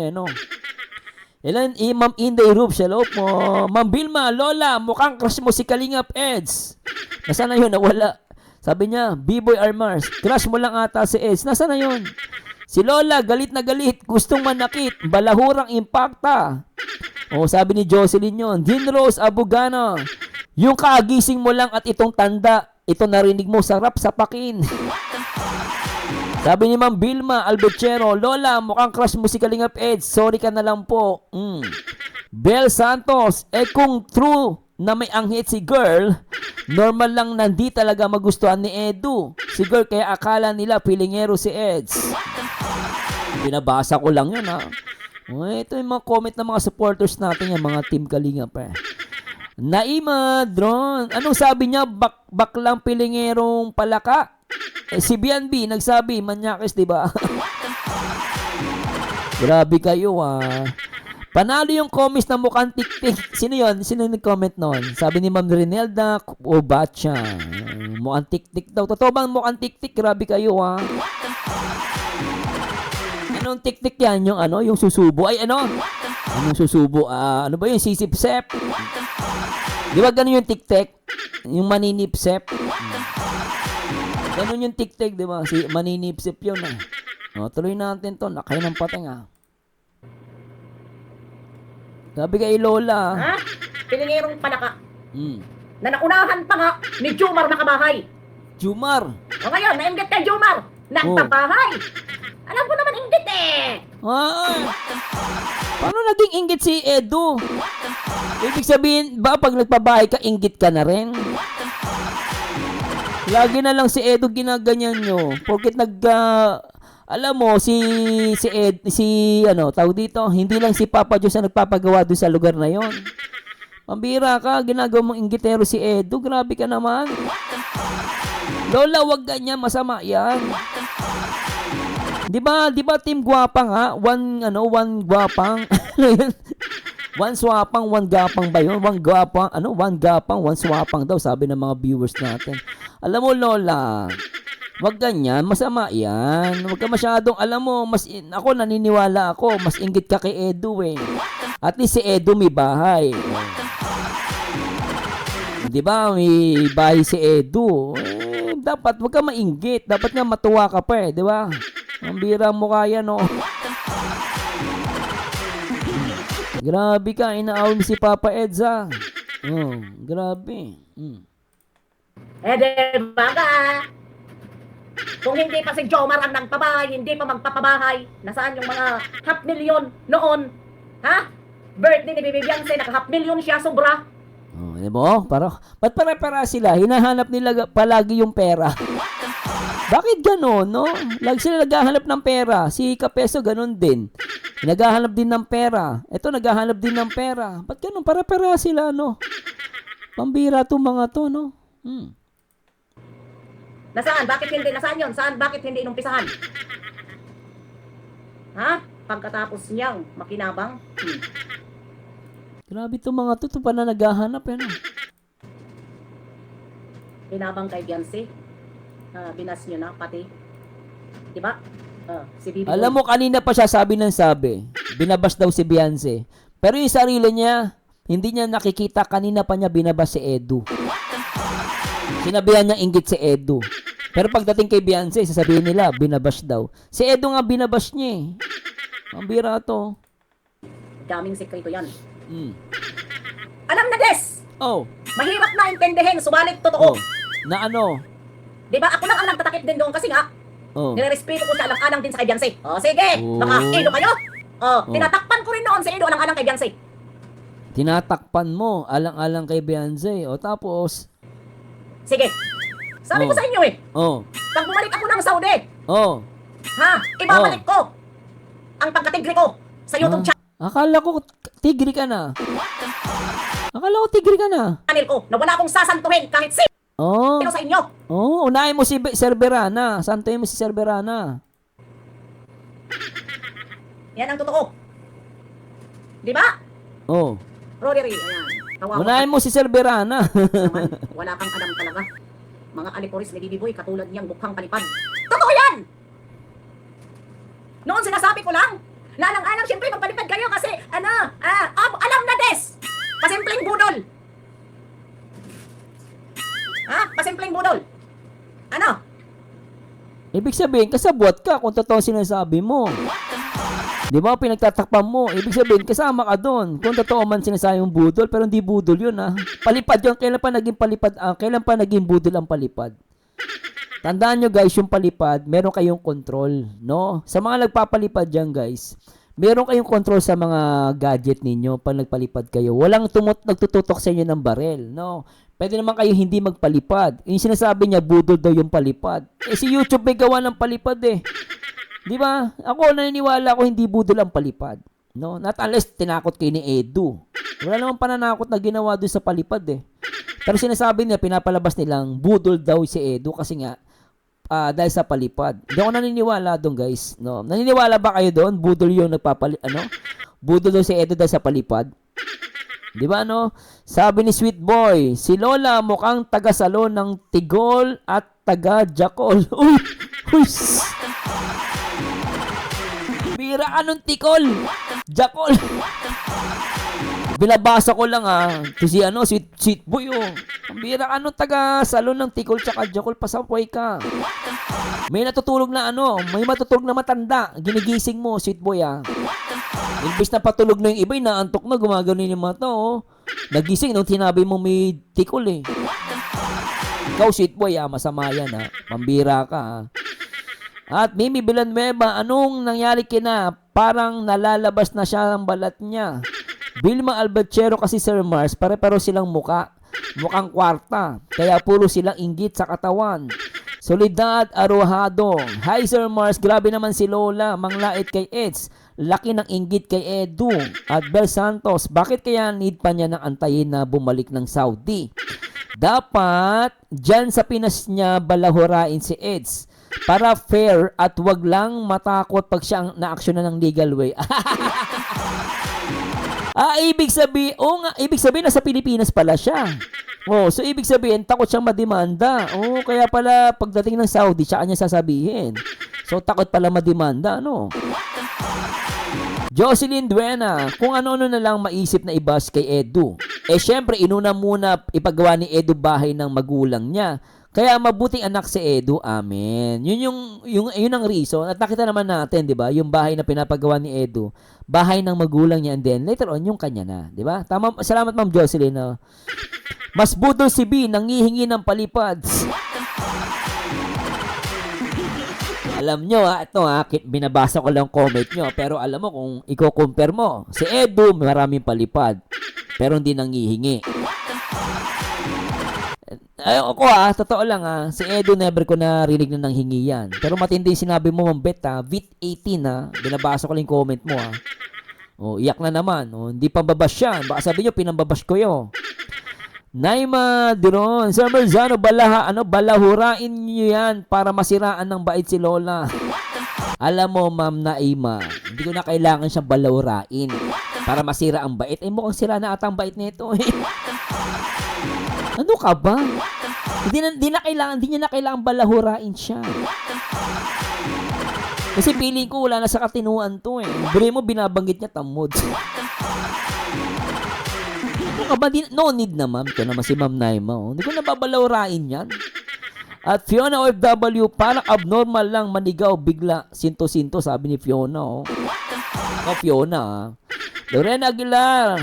Ilan, Ma'am Inday Roof, hello po. Ma'am Bilma, Lola, mukhang crush mo si Kalingap Eds. Nasaan na yun? Nawala. Sabi niya, B-Boy Armars, crush mo lang ata si Eds. Nasaan na yun? Si Lola, galit na galit, gustong manakit, balahurang impacta. Sabi ni Jocelyn yun, Dean Rose Abugana, yung kaagising mo lang at itong tanda, ito narinig mo, sarap sa pakin. Sabi ni Ma'am Bilma Albechero, Lola, mukhang crush mo si Kalingap Eds, sorry ka na lang po. Bel Santos, kung true na may anghit si girl, normal lang na hindi talaga magustuhan ni Edu. Si girl kaya akala nila pilingero si Eds. Binabasa ko lang yun ha. Ito yung mga comment ng mga supporters natin, yung mga team Kalinga pa. Naima Drone, anong sabi niya? Baklang pilingerong palaka? Si BNB nagsabi, manyakis, diba? Grabe kayo Panalo yung comments na mukhang tik-tik. Sino yun? Sino nag-comment noon? Sabi ni Ma'am Rinelda o Batcha. Mukhang tik-tik daw. Totoo bang mukhang tik-tik? Grabe kayo Anong tik-tik yan? Yung yung susubo? Ay ano? Anong susubo? Ano ba yun? Sisip-sep? Di ba ganun yung tik-tik? Yung maninip-sep? Ganun yung tik-tik, di ba? Si maninip-sep yun tuloy natin to. Nakaya ng pateng Sabi kay Lola. Ha? Pilingerong palaka. Na naunahan pa nga ni Jumar Makabahay. Jumar. O ngayon, nainggit kay Jumar. Nagtabahay. Alam ko naman inggit Paano naging inggit si Edu? Ibig sabihin, ba pag nagpabahay ka, inggit ka na rin? Lagi na lang si Edu ginaganyan nyo. Porket alam mo, tawag dito, hindi lang si Papa Diyos ang nagpapagawa doon sa lugar na yon. Pambira ka, ginagawa mong inggitero si Edu. Grabe ka naman. Lola, wag ganyan, masama yan. Di ba team gwapang One gwapang. One swapang, one gapang ba yun? One gapang, one swapang daw, sabi ng mga viewers natin. Alam mo, Lola, wag ganyan, masama yan. Wag ka masyadong, alam mo, ako naniniwala ako, mas inggit ka kay Edu At least si Edu may bahay. Di ba, may bahay si Edu. Dapat, wag ka mainggit. Dapat nga matuwa ka pa di ba? Ang bira mo kaya, Grabe ka, inaaway mo si Papa Eds grabe. Diba ka? Kung hindi pa si Jomar ang nagpabahay, hindi pa magpapabahay, nasaan yung mga 500,000 noon? Ha? Birthday ni Bibi Beyonce, naka 500,000 siya, sobra. Diba? Ba't para sila? Hinahanap nila palagi yung pera. Bakit ganon, no? Lagi sila naghahanap ng pera. Si Kapeso ganon din. Naghahanap din ng pera. Ito, naghahanap din ng pera. Ba't ganon? Para sila, Pambira itong mga to, Nasaan? Bakit hindi? Nasaan yun? Saan? Bakit hindi inumpisahan? Ha? Pagkatapos niyang makinabang? Grabe itong mga to. Ito pa na naghahanap, Kinabang kay Beyonce. Binas niyo na, pati. Diba? Si Bibi. Alam mo, kanina pa siya sabi. Binabas daw si Beyonce. Pero yung sarili niya, hindi niya nakikita. Kanina pa niya binabas si Edu. Sinabihan niya inggit si Edu. Pero pagdating kay Beyonce, sasabihin nila, binabas daw. Si Edu nga binabas niya Ang bira to. Daming sekreto yan. Alam na, Des! Oh. Mahirap na intindihin, subalit totoo. Na ano? Diba? Ako lang ang nagtatakip din doon kasi nga, nirerespeto ko siya alang-alang din sa kay Beyonce. Sige! Baka Edo kayo? Tinatakpan ko rin noon sa Edo alang-alang kay Beyonce. Tinatakpan mo alang-alang kay Beyonce. Tapos? Sige. Sabi ko sa inyo pag bumalik ako ng Saudi, ibabalik ko ang pagkatigri ko sa YouTube Akala ko tigri ka na. channel ko na wala akong sasantuhin kahit sino sa inyo. Unahin mo si Cerberana. Santuhin mo si Cerberana. Yan ang totoo. Di ba? Roderi, ayan. Unahin mo si Cerberana. Naman, wala kang alam talaga. Mga aliporis ni Bibi Boy, katulad niyang mukhang palipad. Totoo yan! Noon sinasabi ko lang, na alang-alang siyempre magpalipad kayo kasi, alam na Des! Pasimpleng budol! Pasimpleng budol! Ibig sabihin, kasabwat ka kung totoo sinasabi mo. Di ba, pinagtatakpan mo. Ibig sabihin, kasama ka doon. Kung totoo man sinasabi yung budol, pero hindi budol yun Palipad yun. Kailan pa naging palipad? Kailan pa naging budol ang palipad? Tandaan nyo guys, yung palipad, meron kayong control, no? Sa mga nagpapalipad dyan guys, meron kayong control sa mga gadget ninyo pag nagpalipad kayo. Walang nagtututok sa inyo ng barel, no? Pwede naman kayo hindi magpalipad. Yung sinasabi niya, budol daw yung palipad. Eh, si YouTube may gawa ng palipad eh. Di ba? Ako, naniniwala ko hindi budol ang palipad. No? Not unless tinakot kayo ni Edu. Wala namang pananakot na ginawa doon sa palipad eh. Pero sinasabi niya, pinapalabas nilang budol daw si Edu kasi nga, dahil sa palipad. Hindi ako naniniwala doon, guys. No? Naniniwala ba kayo doon? Budol yung budol daw si Edu dahil sa palipad. Di ba, no? Sabi ni Sweet Boy, si Lola mukhang taga-salon ng Tigol at taga-Jacol. Uy! Uy! Bira, anong Tigol? Jacol! Binabasa ko lang si Sweet Boy Ang bira, anong taga-salon ng Tigol tsaka Jacol? Pasapoy ka. May natutulog na may matutulog na matanda. Ginigising mo, Sweet Boy Imbis na patulog na yung iba, naantok na, gumagano yung mata, Nagising nung tinabi mo may tikol, Ikaw, Sweet Boy, masama yan, Pambira ka, At Mimi Villanueva, anong nangyari kina? Parang nalalabas na siya ang balat niya. Vilma Alberchero kasi Sir Mars, pare-paro silang mukhang kwarta. Kaya puro silang inggit sa katawan. Solidad Arojado. Hi Sir Mars, grabe naman si Lola, manglait kay Eds. Laki ng inggit kay Edu. At Bel Santos, bakit kaya need pa niya nang antayin na bumalik ng Saudi? Dapat, dyan sa Pinas niya balahurain si Eds. Para fair at wag lang matakot pag siya ang na-aksyonan ng legal way. Ibig sabihin nasa Pilipinas pala siya. So ibig sabihin takot siyang mademanda. Kaya pala pagdating ng Saudi, siya kanya sasabihin. So takot pala mademanda, Jocelyn Duena, kung ano-ano na lang maisip na ibas kay Edu. Syempre, inuna muna ipagawa ni Edu bahay ng magulang niya. Kaya mabuting anak si Edu, amen. Yun ang reason. At nakita naman natin, di ba? Yung bahay na pinapagawa ni Edu, bahay ng magulang niya, and then later on, yung kanya na. Di ba? Tama, salamat Ma'am Jocelyn. Mas budol si B, nangihingi ng palipad. Alam nyo ito binabasa ko lang comment nyo, pero alam mo kung i-compare mo, si Edu maraming palipad, pero hindi nangihingi. Ako totoo lang si Edu never ko narinig na nanghingi yan. Pero matindi yung sinabi mo, Ma'am Bet Vit 18 binabasa ko lang yung comment mo iyak na naman. Hindi pambabash yan. Baka sabi nyo, pinambabash ko yun. Naima Duron, Sir Merzano, balahurain nyo yan para masiraan ng bait si Lola. Alam mo, Ma'am Naima, hindi ko na kailangan siyang balahurain para masira ang bait. Mukhang sira na ata ang bait nito. Ano ka ba? Hindi niya na kailangan balahurain siya. Kasi feeling ko wala na sa katinuan to Bre mo, binabanggit niya tamod. No need na, ma'am. Ito naman si Ma'am Naima. Hindi ko nababalawrain yan. At Fiona OFW, parang abnormal lang manigaw bigla. Sinto-sinto, sabi ni Fiona. Fiona. Lorena Aguilar,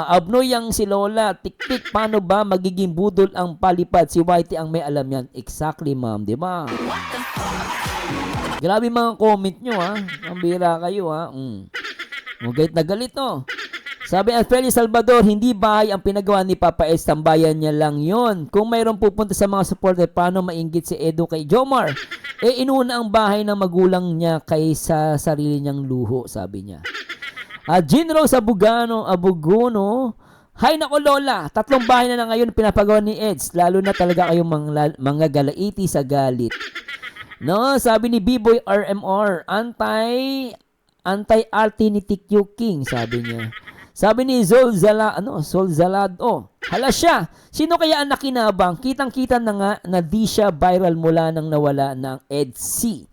abnoy yang si Lola. Tik-tik, paano ba magiging budol ang palipad? Si Whitey ang may alam yan. Exactly, ma'am. Di ba? Grabe mga comment nyo, Ang bira kayo, Galit na galit, Sabi at Feli Salvador, hindi bahay ang pinagawa ni Papa S, tambayan niya lang yon. Kung mayroong pupunta sa mga supporter, paano mainggit si Edu kay Jomar? Inuna ang bahay ng magulang niya kaysa sarili niyang luho, sabi niya. Jean Rose Abuguno, Hay nako Lola, 3 bahay na ngayon pinapagawa ni Eds, lalo na talaga kayong mga galaiti sa galit. Sabi ni B-Boy RMR, anti-arty ni TQ King, sabi niya. Sabi ni Sol Zalado, hala siya, sino kaya ang nakinabang? Kitang-kita na nga na di siya viral mula nang nawala ng EDC.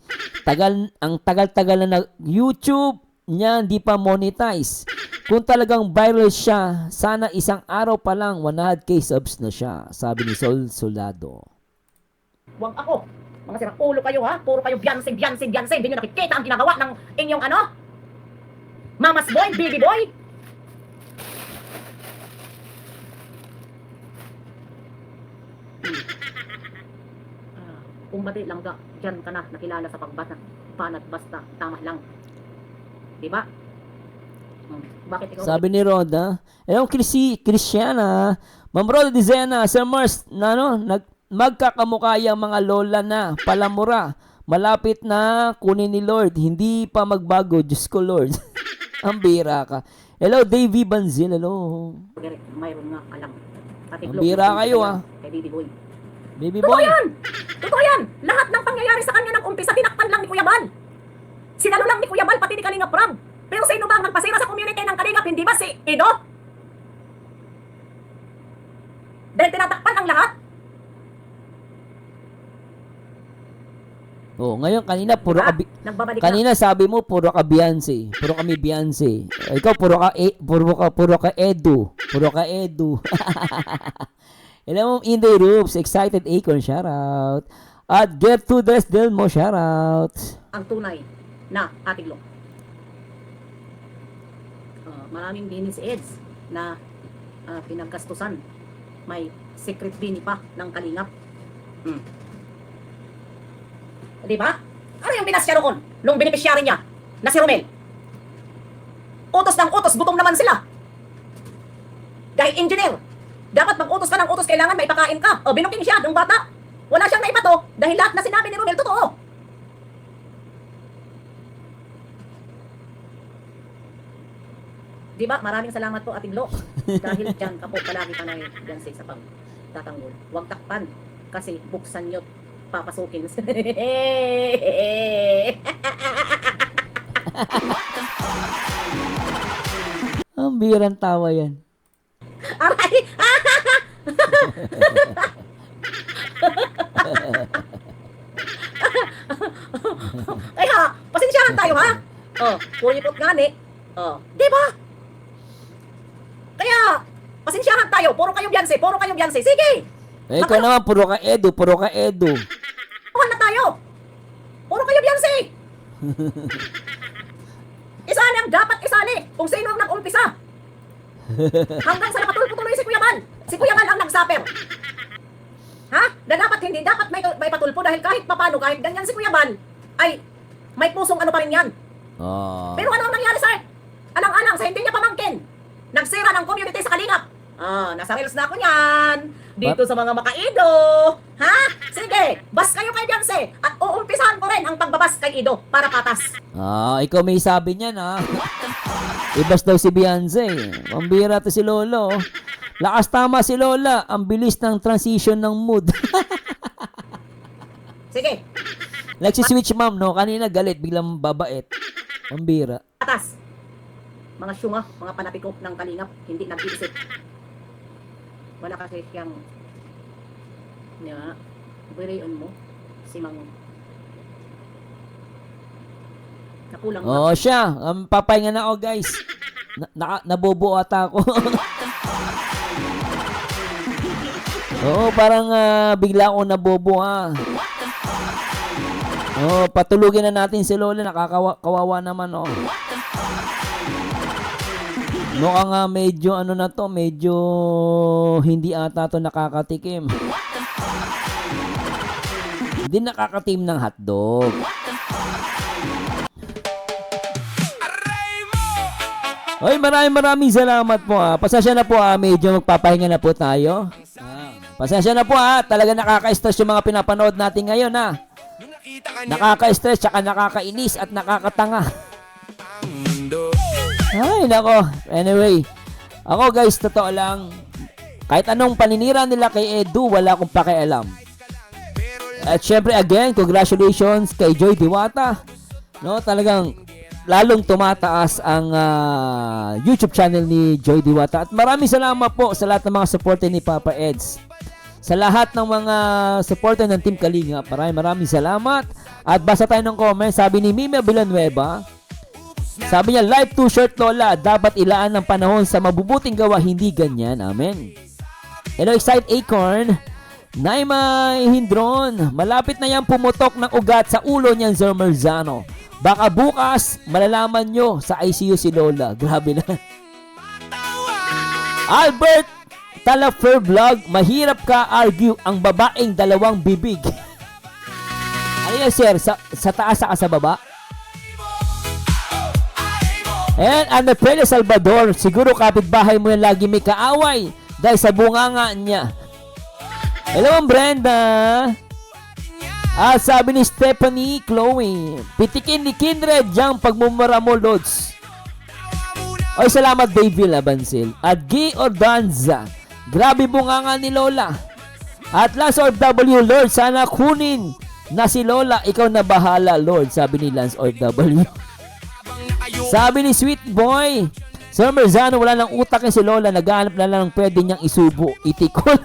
Ang tagal-tagal na YouTube niya hindi pa monetize. Kung talagang viral siya, sana isang araw pa lang 100k subs na siya, sabi ni Sol Solado. Huwag ako. Mga sirang ulo kayo Puro kayo Beyonce. Hindi nyo nakikita ang ginagawa ng inyong Mama's boy, baby boy. Kung bati lang dyan ka na nakilala sa panat basta, tama lang. Di ba? Bakit ikaw? Sabi ni Roda, hello Christiana, Ma'am Roda Dizena, Sir Mars, magkakamukha yung mga lola na palamura. Malapit na kunin ni Lord, hindi pa magbago, Diyos ko Lord. Ang bira ka. Hello Davey Banzil, hello. Mayroon nga alam. Ang bira kayo Kay Baby Boy. Baby Totoo boy. yan! Totoo yan! Lahat ng pangyayari sa kanya nang umpisa, tinakpan lang ni Kuya Bal. Sinalo lang ni Kuya Bal, pati ni Kalinga Prab. Pero sino ba ang nagpasira sa community ng Kalingap? Hindi ba si Edo? Dahil tinatakpan ang lahat? Oh, ngayon kanina puro ka Nagbabalik kanina sabi mo puro ka Beyonce. Puro kami Beyonce. Ikaw puro ka Edu. Puro ka Edu. Hello, Inday Roops, Excited Acorn, shout out. At Get to Des Delmo, shout out. ang tunay na atiglo. Maraming bini si Eds na pinagkastusan. May secret bini pa ng Kalingap. Di ba? Ano yung binasya roon nung beneficiary niya na si Romel? Utos ng utos, gutom naman sila. Dahil engineer, dapat mag-utos ka ng utos, kailangan maipakain ka. O binuking siya ng bata. Wala siyang naipato dahil lahat na sinabi ni Romel totoo. Di ba? Maraming salamat po, Ating Lo. Dahil dyan ka po, palagi ka na yan sa pagtatanggol. Huwag takpan kasi buksan nyo, papasukin. Ang birang tawa yan. Aray! Kaya, pasensyahan tayo ha? Kuripot gani. Di ba? Kaya, pasensyahan tayo. Puro kayo Beyonce, puro kayo Beyonce. Sige! Eh, ikaw naman, puro ka Edu, puro ka Edu. Tuhan na tayo! Puro kayo Beyonce! Isali ang dapat isali kung sino ang nag-umpisa. Hanggang sa napatulpo-tuloy si Kuya Bal. Si Kuya Bal ang nag-suffer. Ha? Na dapat hindi, dapat may patulpo dahil kahit papano, kahit ganyan si Kuya Bal, ay may pusong ano pa rin yan. Oh. Pero ano ang nangyari sa alang-alang sa hindi niya pamangkin? Nagsira ng community sa Kalingap. Nasa reels na ako niyan. Dito sa mga makaido. Ha? Sige, bas kayo kay Beyonce at uumpisahan ko rin ang pagbabas kay Ido para patas. Ikaw may sabi niyan ha. Ibas daw si Beyonce. Pambira to si Lolo. Lakas tama si Lola. Ang bilis ng transition ng mood. Sige, Nagsi-switch ma'am, no? Kanina galit, biglang babait. Pambira. patas. Mga syunga, mga panapikop ng Kalingap, hindi nag-iisip. Wala kasi siyang birayon mo si Mang nakulang ba? Oo, siya. Papahinga na ako, guys. Nabobo ata ako. Oo, parang bigla ako nabobo ha. Oo, patulugin na natin si Lola. Nakakawawa naman, oh. Mukhang medyo ano na to, medyo hindi ata to nakakatikim. Hindi nakakatim ng hotdog. Oy, maraming salamat po Pasensya na po medyo magpapahinga na po tayo. Pasensya na po talaga nakaka-stress yung mga pinapanood natin ngayon Nakaka-stress, tsaka nakakainis at nakakatanga. Ay, nako. Anyway, ako guys, totoo lang, kahit anong paninira nila kay Edu, wala akong pakialam. At syempre, again, congratulations kay Joy Diwata. No, talagang lalong tumataas ang YouTube channel ni Joy Diwata. At maraming salamat po sa lahat ng mga supporter ni Papa Eds. Sa lahat ng mga supporter ng Team Kalingap, maraming salamat. At basa tayo ng comment, sabi ni Mime Villanueva, sabi niya, life too short Lola, dapat ilaan ng panahon sa mabubuting gawa, hindi ganyan. Amen. Hello, Excited Acorn. Naima Hindron, malapit na yan pumutok ng ugat sa ulo niyan, Sir Merzano. Baka bukas, malalaman nyo sa ICU si Lola. Grabe na. Albert Talafer Vlog, mahirap ka argue ang babaeng dalawang bibig. Ano yan, sir? Sa taas saka sa baba? And Ana Pele Salvador, siguro kapitbahay mo yan lagi may kaaway dahil sa bunganga niya. Hello, Brenda. Sabi ni Stephanie Chloe, pitikin ni Kindred diyang pagmumura mo, Lods. Oy, salamat, Davey Labansil. At Guy Ordanza, grabe bunganga ni Lola. At Lance OFW, Lord, sana kunin na si Lola. Ikaw na bahala, Lord, sabi ni Lance OFW. Sabi ni Sweet Boy, Sir Merzano, wala nang utak niya si Lola. Naghahanap na lang ng pwede niyang isubo. Itikol.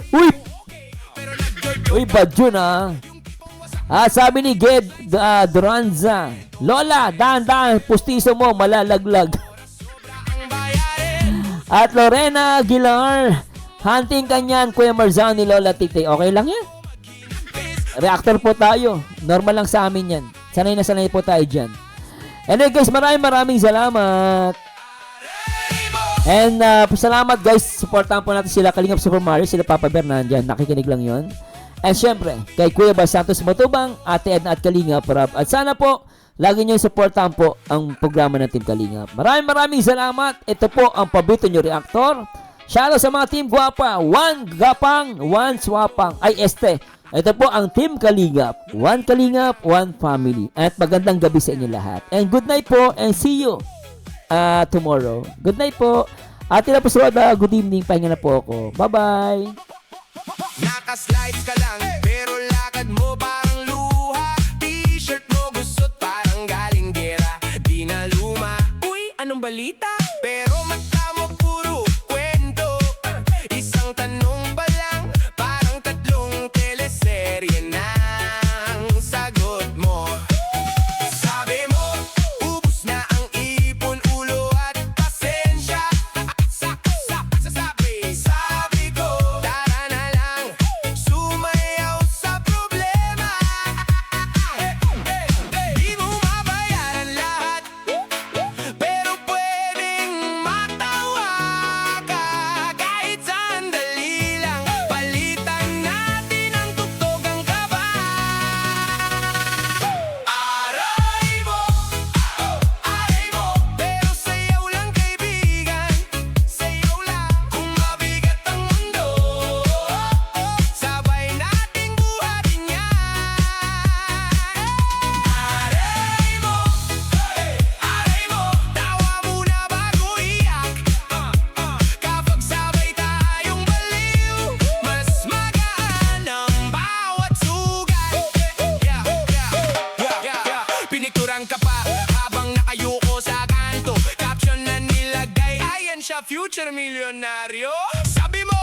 Uy, bad yun, ah. Sabi ni Ged Duranza, Lola, dahan-dahan, pustiso mo, malalaglag. At Lorena Aguilar, hunting kanyan, Kuya Marzano ni Lola Tite. Okay lang yan. Reactor po tayo. Normal lang sa amin yan. Sanay na sanay po tayo dyan. Anyway guys, maraming salamat. And salamat guys, supportahan po natin sila Kalingap Super Mario, sila Papa Bear nandyan, nakikinig lang yon. And syempre, kay Kuya Bal Santos Matubang, Ate Edna at Kalingap Rob. At sana po, lagi nyo supportahan po ang programa ng Team Kalingap. Maraming salamat. Ito po ang paborito nyo reactor. Shoutout sa mga Team Guapa. 1 Gapang, 1 Swapang. Ay, ito po ang Team Kalingap. 1 Kalingap, 1 family. At magandang gabi sa inyo lahat. And good night po and see you tomorrow. Good night po. Ate na po good evening. Pahinga na po ako. Bye-bye. Nakaslides ka lang, pero lakad mo parang luha. T-shirt mo gusot parang galing gera. Di na luma. Uy, anong balita? Pero mata mo puro kwento. Isang tanong pa lang, parang 3 teleserye ng sagot mo. Sabi mo, ubus na ang ipon, ulo at pasensya. Sabi ko, tara na lang, sumayaw sa problema. Di mo mabayaran lahat, pero pwedeng matawa ka kahit sandali lang. Palitan natin ang tugtugang kaba. Aray mo, pero sayaw lang kaibigan. Sayaw lang kung mabigat ang mundo. Sabay nating buhatin yan. Aray mo, tawa muna bago iyak. Kapag sabay tayong baliw, mas magaan ang bawat sugat. Pinikturan ka pa habang nakayuko sa kanto. Caption na nilagay, ayan siya, future milyonaryo. Sabi mo,